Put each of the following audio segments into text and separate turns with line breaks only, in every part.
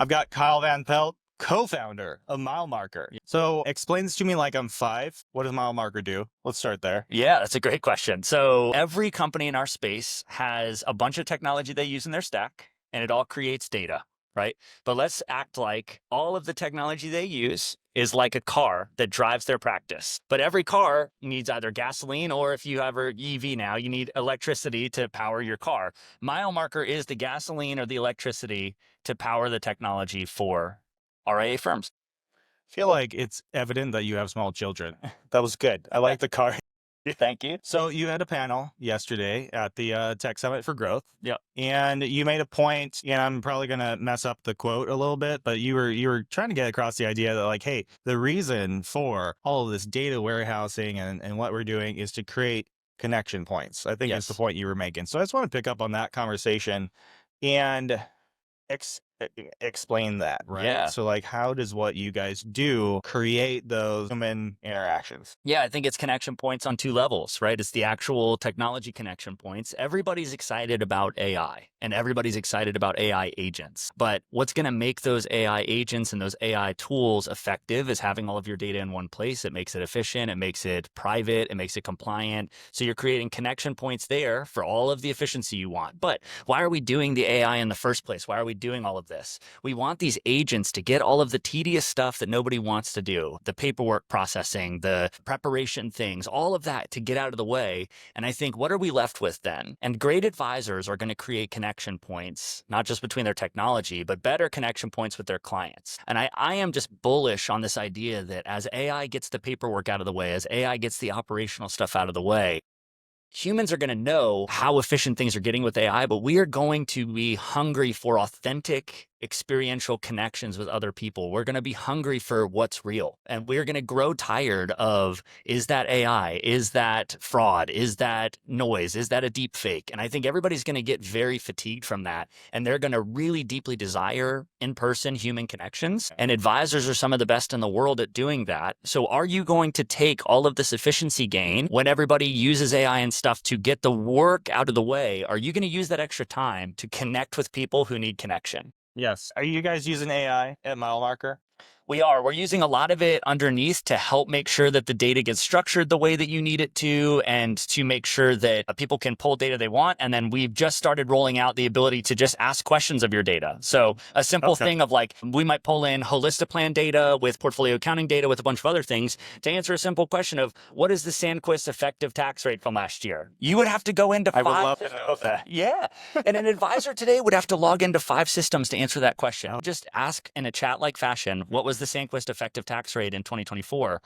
I've got Kyle Van Pelt, co-founder of Milemarker. So explain this to me like I'm 5. What does Milemarker do? Let's start there.
Yeah, that's a great question. So every company in our space has a bunch of technology they use in their stack, and it all creates data, right? But let's act like all of the technology they use is like a car that drives their practice. But every car needs either gasoline, or if you have an EV now, you need electricity to power your car. Milemarker is the gasoline or the electricity to power the technology for RIA firms.
I feel like it's evident that you have small children. That was good. I like the car.
Thank you.
So you had a panel yesterday at the Tech Summit for Growth.
Yep.
And you made a point, and I'm probably going to mess up the quote a little bit, but you were trying to get across the idea that like, hey, the reason for all of this data warehousing and what we're doing is to create connection points. I think
Yes.
that's the point you were making. So I just want to pick up on that conversation and explain that, right?
Yeah.
So like, how does what you guys do create those human interactions?
Yeah, I think it's connection points on 2 levels, right? It's the actual technology connection points. Everybody's excited about AI, and everybody's excited about AI agents. But what's going to make those AI agents and those AI tools effective is having all of your data in one place. It makes it efficient. It makes it private. It makes it compliant. So you're creating connection points there for all of the efficiency you want. But why are we doing the AI in the first place? Why are we doing all of this? We want these agents to get all of the tedious stuff that nobody wants to do, the paperwork processing, the preparation things, all of that to get out of the way. And I think, what are we left with then? And great advisors are going to create connection points, not just between their technology, but better connection points with their clients. And I am just bullish on this idea that as AI gets the paperwork out of the way, as AI gets the operational stuff out of the way, humans are going to know how efficient things are getting with AI, but we are going to be hungry for authentic experiential connections with other people. We're going to be hungry for what's real. And we're going to grow tired of, is that AI? Is that fraud? Is that noise? Is that a deep fake? And I think everybody's going to get very fatigued from that. And they're going to really deeply desire in-person human connections. And advisors are some of the best in the world at doing that. So are you going to take all of this efficiency gain when everybody uses AI and stuff to get the work out of the way? Are you going to use that extra time to connect with people who need connection?
Yes. Are you guys using AI at Milemarker?
We are. We're using a lot of it underneath to help make sure that the data gets structured the way that you need it to, and to make sure that people can pull data they want. And then we've just started rolling out the ability to just ask questions of your data. So a simple thing of like, we might pull in Holistic Plan data with portfolio accounting data with a bunch of other things to answer a simple question of, what is the Sandquist effective tax rate from last year? You would have to go into 5.
I would love to know that.
Yeah. And an advisor today would have to log into 5 systems to answer that question. Just ask in a chat-like fashion, what was the Sandquist effective tax rate in 2024?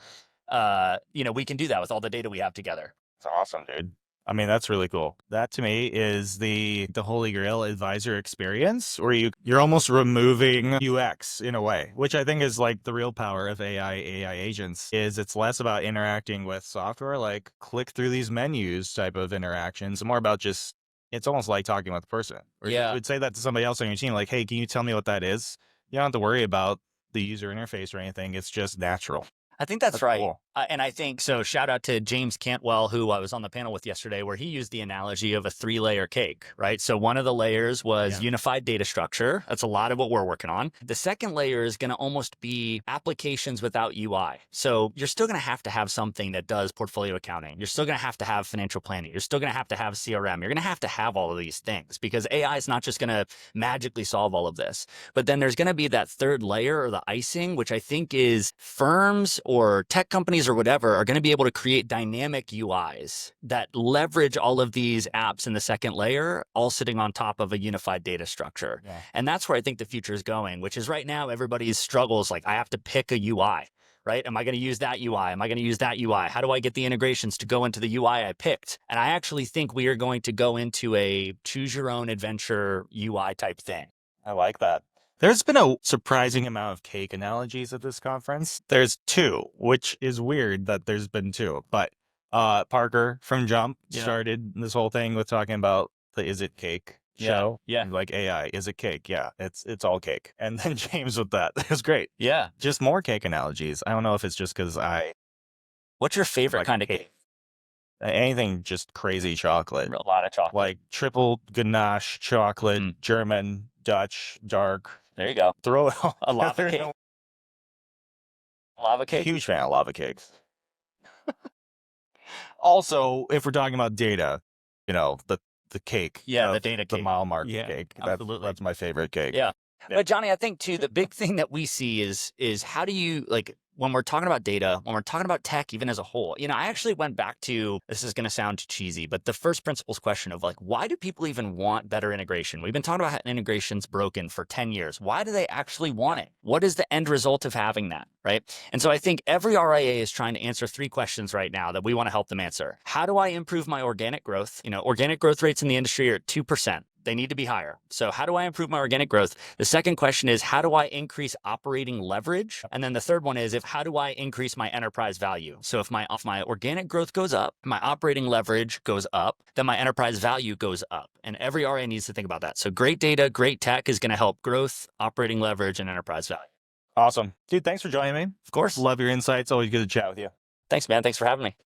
We can do that with all the data we have together.
It's awesome, dude. I mean, that's really cool. That to me is the holy grail advisor experience, where you're almost removing UX in a way, which I think is like the real power of AI agents. Is it's less about interacting with software, like click through these menus type of interactions, more about just, it's almost like talking with a person. Or
Yeah.
you would say that to somebody else on your team, like, hey, can you tell me what that is? You don't have to worry about the user interface or anything. It's just natural.
I think that's right.
Cool.
And I think, so shout out to James Cantwell, who I was on the panel with yesterday, where he used the analogy of a 3-layer cake, right? So one of the layers was unified data structure. That's a lot of what we're working on. The second layer is going to almost be applications without UI. So you're still going to have something that does portfolio accounting. You're still going to have financial planning. You're still going to have CRM. You're going to have all of these things, because AI is not just going to magically solve all of this. But then there's going to be that third layer, or the icing, which I think is firms or tech companies or whatever are going to be able to create dynamic UIs that leverage all of these apps in the second layer, all sitting on top of a unified data structure. Yeah. And that's where I think the future is going, which is right now everybody's struggles, like, I have to pick a UI, right? Am I going to use that UI? Am I going to use that UI? How do I get the integrations to go into the UI I picked? And I actually think we are going to go into a choose your own adventure UI type thing.
I like that. There's been a surprising amount of cake analogies at this conference. There's 2, which is weird that there's been 2. But Parker from Jump started this whole thing with talking about the Is It Cake show.
Yeah.
Like, AI, is it cake? Yeah, it's all cake. And then James with that. It was great.
Yeah.
Just more cake analogies. I don't know if it's just because
What's your favorite kind of cake?
Anything just crazy chocolate.
A lot of chocolate.
Like triple ganache chocolate, German, Dutch, dark.
There you go.
Throw it all
A lava
together.
cake. Lava cake.
Huge fan of lava cakes. Also, if we're talking about data, the cake.
Yeah, the data
The
cake.
Milemarker
Yeah,
cake.
absolutely.
That's my favorite cake.
Yeah. But Johnny, I think too, the big thing that we see is how do you, like, when we're talking about data, when we're talking about tech, even as a whole, I actually went back to, this is going to sound cheesy, but the first principles question of like, why do people even want better integration? We've been talking about how integration's broken for 10 years. Why do they actually want it? What is the end result of having that, right? And so I think every RIA is trying to answer 3 questions right now that we want to help them answer. How do I improve my organic growth? Organic growth rates in the industry are at 2%. They need to be higher. So how do I improve my organic growth? The second question is, how do I increase operating leverage? And then the third one is, how do I increase my enterprise value? So if my organic growth goes up, my operating leverage goes up, then my enterprise value goes up. And every RA needs to think about that. So great data, great tech is going to help growth, operating leverage, and enterprise value.
Awesome. Dude, thanks for joining me.
Of course.
Love your insights. Always good to chat with you.
Thanks, man. Thanks for having me.